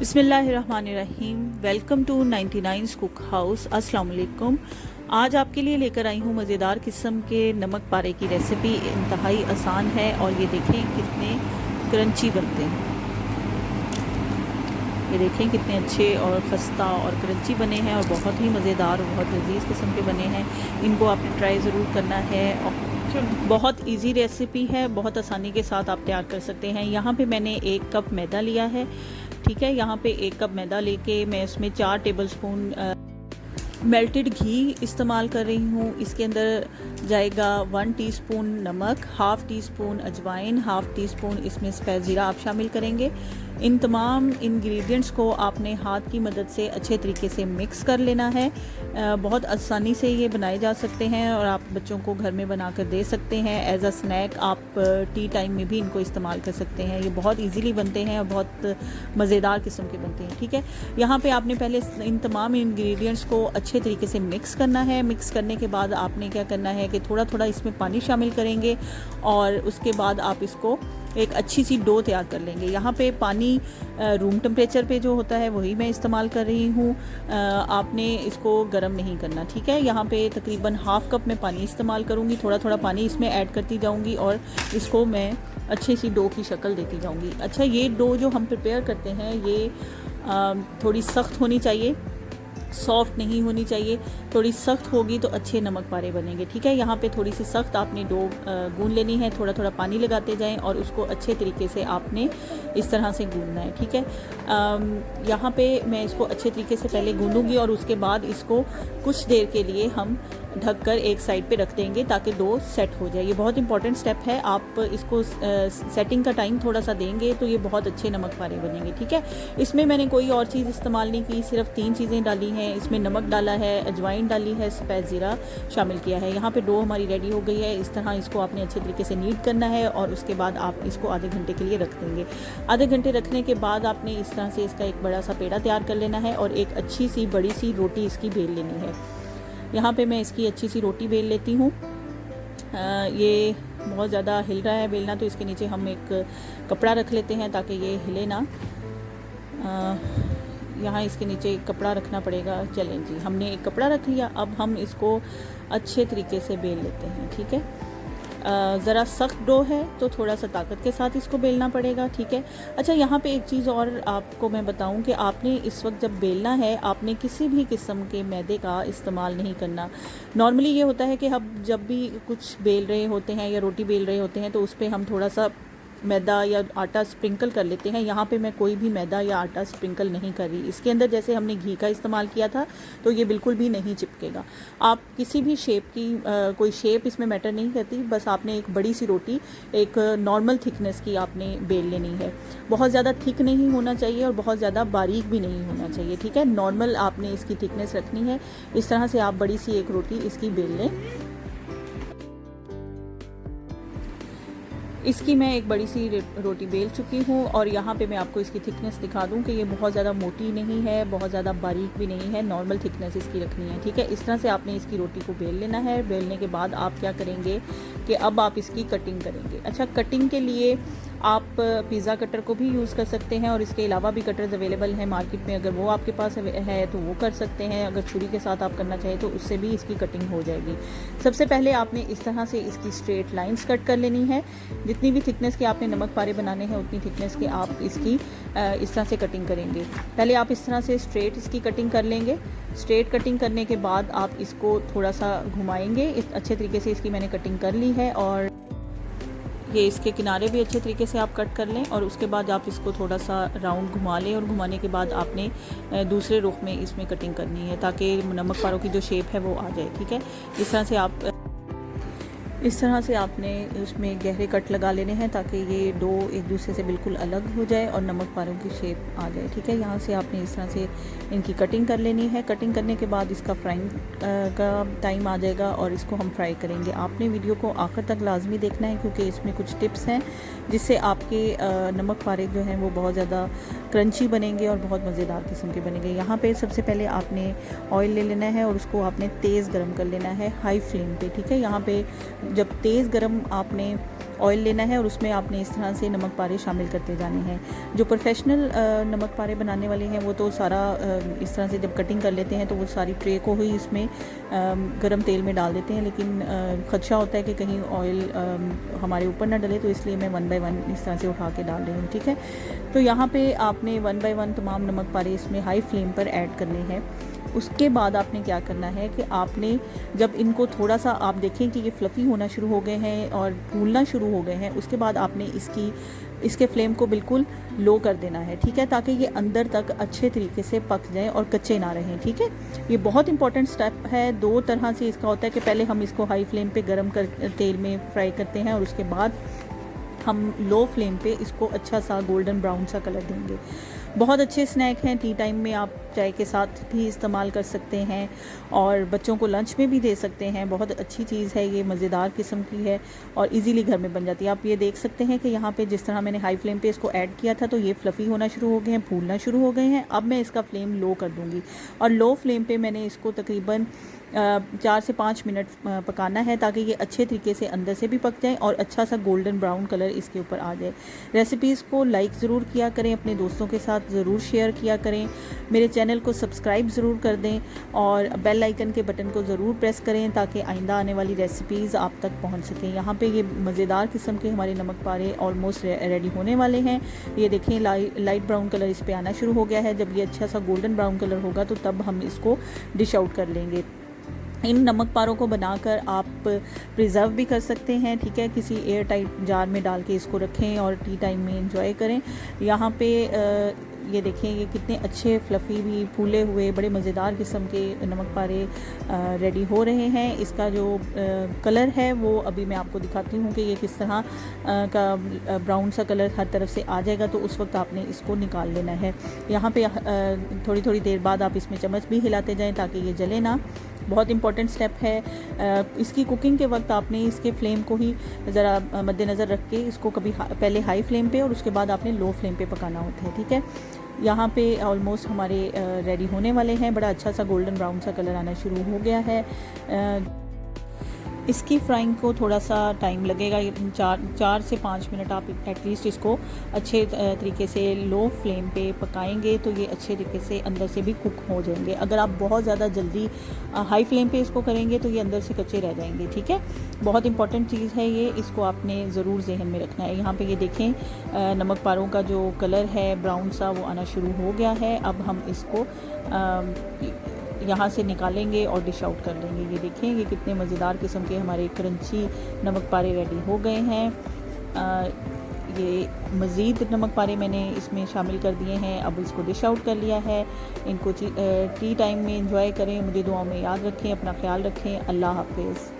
बिस्मिल्लाहिर्रहमानिर्रहीम। Welcome to 99 cook house. अस्सलाम वालेकुम। आज आपके लिए लेकर आई हूँ मज़ेदार किस्म के नमक पारे की रेसिपी। इंतहाई आसान है और ये देखें कितने क्रंची बनते हैं। ये देखें कितने अच्छे और ख़स्ता और क्रंची बने हैं और बहुत ही मज़ेदार और बहुत लजीज़ किस्म के बने हैं। इनको आपने ट्राई ज़रूर करना है और बहुत इजी रेसिपी है, बहुत आसानी के साथ आप तैयार कर सकते हैं। यहाँ पे मैंने 1 कप मैदा लिया है, ठीक है। यहाँ पे 1 कप मैदा लेके मैं इसमें 4 टेबलस्पून मेल्टेड घी इस्तेमाल कर रही हूँ। इसके अंदर जाएगा 1 टीस्पून नमक, हाफ़ टी स्पून अजवाइन, हाफ़ टी स्पून इसमें सफ़ेद ज़ीरा आप शामिल करेंगे। इन तमाम इंग्रेडिएंट्स को आपने हाथ की मदद से अच्छे तरीके से मिक्स कर लेना है। बहुत आसानी से ये बनाए जा सकते हैं और आप बच्चों को घर में बना कर दे सकते हैं। एज अ स्नैक आप टी टाइम में भी इनको इस्तेमाल कर सकते हैं। ये बहुत इजीली बनते हैं और बहुत मज़ेदार किस्म के बनते हैं, ठीक है। यहाँ पे आपने पहले इन तमाम इंग्रेडिएंट्स को अच्छे तरीके से मिक्स करना है। मिक्स करने के बाद आपने क्या करना है कि थोड़ा थोड़ा इसमें पानी शामिल करेंगे और उसके बाद आप इसको एक अच्छी सी डो तैयार कर लेंगे। यहाँ पे पानी रूम टेम्परेचर पे जो होता है वही मैं इस्तेमाल कर रही हूँ। आपने इसको गर्म नहीं करना, ठीक है। यहाँ पे तकरीबन हाफ़ कप में पानी इस्तेमाल करूँगी। थोड़ा थोड़ा पानी इसमें ऐड करती जाऊँगी और इसको मैं अच्छी सी डो की शक्ल देती जाऊँगी। अच्छा, ये डो जो हम प्रिपेयर करते हैं ये थोड़ी सख्त होनी चाहिए, सॉफ्ट नहीं होनी चाहिए। थोड़ी सख्त होगी तो अच्छे नमक पारे बनेंगे, ठीक है। यहाँ पे थोड़ी सी सख्त आपने डो गूंद लेनी है। थोड़ा थोड़ा पानी लगाते जाएं और उसको अच्छे तरीके से आपने इस तरह से गूंदना है, ठीक है। यहाँ पे मैं इसको अच्छे तरीके से पहले गूंदूंगी और उसके बाद इसको कुछ देर के लिए हम ढककर एक साइड पे रख देंगे ताकि डो सेट हो जाए। ये बहुत इंपॉर्टेंट स्टेप है। आप इसको सेटिंग का टाइम थोड़ा सा देंगे तो ये बहुत अच्छे नमक पारे बनेंगे, ठीक है। इसमें मैंने कोई और चीज़ इस्तेमाल नहीं की, सिर्फ 3 चीज़ें डाली हैं। इसमें नमक डाला है, अजवाइन डाली है, सफ़ेद ज़ीरा शामिल किया है। यहाँ पे डो हमारी रेडी हो गई है। इस तरह इसको आपने अच्छे तरीके से नीट करना है और उसके बाद आप इसको आधे घंटे के लिए रख देंगे। आधे घंटे रखने के बाद आपने इस तरह से इसका एक बड़ा सा पेड़ा तैयार कर लेना है और एक अच्छी सी बड़ी सी रोटी इसकी बेल लेनी है। यहाँ पे मैं इसकी अच्छी सी रोटी बेल लेती हूँ। ये बहुत ज़्यादा हिल रहा है बेलना, तो इसके नीचे हम एक कपड़ा रख लेते हैं ताकि ये हिले ना। यहाँ इसके नीचे एक कपड़ा रखना पड़ेगा। चलें जी, हमने एक कपड़ा रख लिया। अब हम इसको अच्छे तरीके से बेल लेते हैं, ठीक है। ज़रा सख्त डो है तो थोड़ा सा ताकत के साथ इसको बेलना पड़ेगा, ठीक है। अच्छा, यहाँ पे एक चीज़ और आपको मैं बताऊँ कि आपने इस वक्त जब बेलना है आपने किसी भी किस्म के मैदे का इस्तेमाल नहीं करना। नॉर्मली ये होता है कि हम जब भी कुछ बेल रहे होते हैं या रोटी बेल रहे होते हैं तो उस पर हम थोड़ा सा मैदा या आटा स्प्रिंकल कर लेते हैं। यहाँ पे मैं कोई भी मैदा या आटा स्प्रिंकल नहीं कर रही। इसके अंदर जैसे हमने घी का इस्तेमाल किया था तो ये बिल्कुल भी नहीं चिपकेगा। आप किसी भी शेप की कोई शेप इसमें मैटर नहीं करती, बस आपने एक बड़ी सी रोटी एक नॉर्मल थिकनेस की आपने बेल लेनी है। बहुत ज़्यादा थिक नहीं होना चाहिए और बहुत ज़्यादा बारीक भी नहीं होना चाहिए, ठीक है। नॉर्मल आपने इसकी थिकनेस रखनी है। इस तरह से आप बड़ी सी एक रोटी इसकी बेल लें। इसकी मैं एक बड़ी सी रोटी बेल चुकी हूँ और यहाँ पे मैं आपको इसकी थिकनेस दिखा दूँ कि ये बहुत ज़्यादा मोटी नहीं है, बहुत ज़्यादा बारीक भी नहीं है, नॉर्मल थिकनेस इसकी रखनी है, ठीक है। इस तरह से आपने इसकी रोटी को बेल लेना है। बेलने के बाद आप क्या करेंगे कि अब आप इसकी कटिंग करेंगे। अच्छा, कटिंग के लिए आप पिज़्ज़ा कटर को भी यूज़ कर सकते हैं और इसके अलावा भी कटर्स अवेलेबल हैं मार्केट में। अगर वो आपके पास है तो वो कर सकते हैं। अगर छुरी के साथ आप करना चाहें तो उससे भी इसकी कटिंग हो जाएगी। सबसे पहले आपने इस तरह से इसकी स्ट्रेट लाइंस कट कर लेनी है। जितनी भी थिकनेस के आपने नमक पारे बनाने हैं उतनी थिकनेस के आप इसकी इस तरह से कटिंग करेंगे। पहले आप इस तरह से स्ट्रेट इसकी कटिंग कर लेंगे। स्ट्रेट कटिंग करने के बाद आप इसको थोड़ा सा घुमाएंगे। अच्छे तरीके से इसकी मैंने कटिंग कर ली है और ये इसके किनारे भी अच्छे तरीके से आप कट कर लें और उसके बाद आप इसको थोड़ा सा राउंड घुमा लें और घुमाने के बाद आपने दूसरे रुख में इसमें कटिंग करनी है ताकि नमक पारों की जो शेप है वो आ जाए, ठीक है। इस तरह से आपने उसमें गहरे कट लगा लेने हैं ताकि ये डो एक दूसरे से बिल्कुल अलग हो जाए और नमक पारों की शेप आ जाए, ठीक है। यहाँ से आपने इस तरह से इनकी कटिंग कर लेनी है। कटिंग करने के बाद इसका फ्राइंग का टाइम आ जाएगा और इसको हम फ्राई करेंगे। आपने वीडियो को आखिर तक लाजमी देखना है क्योंकि इसमें कुछ टिप्स हैं जिससे आपके नमक पारे जो हैं वो बहुत ज़्यादा क्रंची बनेंगे और बहुत मज़ेदार किस्म के बनेंगे। यहाँ पे सबसे पहले आपने ऑयल ले लेना है और उसको आपने तेज़ गर्म कर लेना है हाई फ्लेम पे, ठीक है। यहाँ पे जब तेज़ गर्म आपने ऑयल लेना है और उसमें आपने इस तरह से नमक पारे शामिल करते जाने हैं। जो प्रोफेशनल नमक पारे बनाने वाले हैं वो तो सारा इस तरह से जब कटिंग कर लेते हैं तो वो सारी ट्रे को ही इसमें गरम तेल में डाल देते हैं, लेकिन खदशा होता है कि कहीं ऑयल हमारे ऊपर ना डले, तो इसलिए मैं 1 बाय 1 इस तरह से उठा के डाल रही हूँ। ठीक है, तो यहाँ पे आपने 1 बाय 1 तमाम नमक पारे इसमें हाई फ्लेम पर ऐड करने हैं। उसके बाद आपने क्या करना है कि आपने जब इनको थोड़ा सा आप देखें कि ये फ्लफ़ी होना शुरू हो गए हैं और फूलना शुरू हो गए हैं, उसके बाद आपने इसके फ्लेम को बिल्कुल लो कर देना है। ठीक है, ताकि ये अंदर तक अच्छे तरीके से पक जाएं और कच्चे ना रहें। ठीक है, ये बहुत इंपॉर्टेंट स्टेप है। 2 तरह से इसका होता है कि पहले हम इसको हाई फ्लेम पे गरम कर तेल में फ्राई करते हैं और उसके बाद हम लो फ्लेम पे इसको अच्छा सा गोल्डन ब्राउन सा कलर देंगे। बहुत अच्छे स्नैक हैं, टी टाइम में आप चाय के साथ भी इस्तेमाल कर सकते हैं और बच्चों को लंच में भी दे सकते हैं। बहुत अच्छी चीज़ है ये, मज़ेदार किस्म की है और इजीली घर में बन जाती है। आप ये देख सकते हैं कि यहाँ पे जिस तरह मैंने हाई फ्लेम पे इसको ऐड किया था तो ये फ्लफ़ी होना शुरू हो गए हैं, फूलना शुरू हो गए हैं। अब मैं इसका फ्लेम लो कर दूँगी और लो फ्लेम पे मैंने इसको तकरीबन 4 से 5 मिनट पकाना है ताकि ये अच्छे तरीके से अंदर से भी पक जाए और अच्छा सा गोल्डन ब्राउन कलर इसके ऊपर आ जाए। रेसिपीज़ को लाइक ज़रूर किया करें, अपने दोस्तों के साथ ज़रूर शेयर किया करें, मेरे चैनल को सब्सक्राइब ज़रूर कर दें और बेल आइकन के बटन को ज़रूर प्रेस करें ताकि आइंदा आने वाली रेसिपीज़ आप तक पहुंच सकें। यहाँ पे ये मज़ेदार किस्म के हमारे नमक पारे ऑलमोस्ट रेडी होने वाले हैं। ये देखें लाइट ब्राउन कलर इस पर आना शुरू हो गया है। जब ये अच्छा सा गोल्डन ब्राउन कलर होगा तो तब हम इसको डिश आउट कर लेंगे। इन नमक पारों को बनाकर आप प्रिज़र्व भी कर सकते हैं। ठीक है, किसी एयर टाइट जार में डाल के इसको रखें और टी टाइम में एंजॉय करें। यहाँ पे ये देखें ये कितने अच्छे फ्लफ़ी भी फूले हुए बड़े मज़ेदार किस्म के नमक पारे रेडी हो रहे हैं। इसका जो कलर है वो अभी मैं आपको दिखाती हूँ कि ये किस तरह का ब्राउन सा कलर हर तरफ से आ जाएगा, तो उस वक्त आपने इसको निकाल लेना है। यहाँ पे थोड़ी थोड़ी देर बाद आप इसमें चम्मच भी हिलाते जाएं ताकि ये जले ना। बहुत इंपॉर्टेंट स्टेप है। इसकी कुकिंग के वक्त आपने इसके फ्लेम को ही ज़रा मद्देनज़र रख के इसको कभी पहले हाई फ्लेम पे और उसके बाद आपने लो फ्लेम पे पकाना होता है। ठीक है, यहाँ पे ऑलमोस्ट हमारे रेडी होने वाले हैं। बड़ा अच्छा सा गोल्डन ब्राउन सा कलर आना शुरू हो गया है। इसकी फ्राइंग को थोड़ा सा टाइम लगेगा, 4 से 5 मिनट आप एटलीस्ट इसको अच्छे तरीके से लो फ्लेम पे पकाएंगे तो ये अच्छे तरीके से अंदर से भी कुक हो जाएंगे। अगर आप बहुत ज़्यादा जल्दी हाई फ्लेम पे इसको करेंगे तो ये अंदर से कच्चे रह जाएंगे। ठीक है, बहुत इंपॉर्टेंट चीज़ है ये, इसको आपने ज़रूर जहन में रखना है। यहाँ पे ये देखें नमक पारों का जो कलर है ब्राउन सा वो आना शुरू हो गया है। अब हम इसको यहाँ से निकालेंगे और डिश आउट कर लेंगे। ये देखें ये कितने मज़ेदार किस्म के हमारे क्रंची नमक पारे रेडी हो गए हैं। ये मज़ीद नमक पारे मैंने इसमें शामिल कर दिए हैं। अब इसको डिश आउट कर लिया है। इनको टी टाइम में एंजॉय करें। मुझे दुआओं में याद रखें, अपना ख्याल रखें। अल्लाह हाफिज़।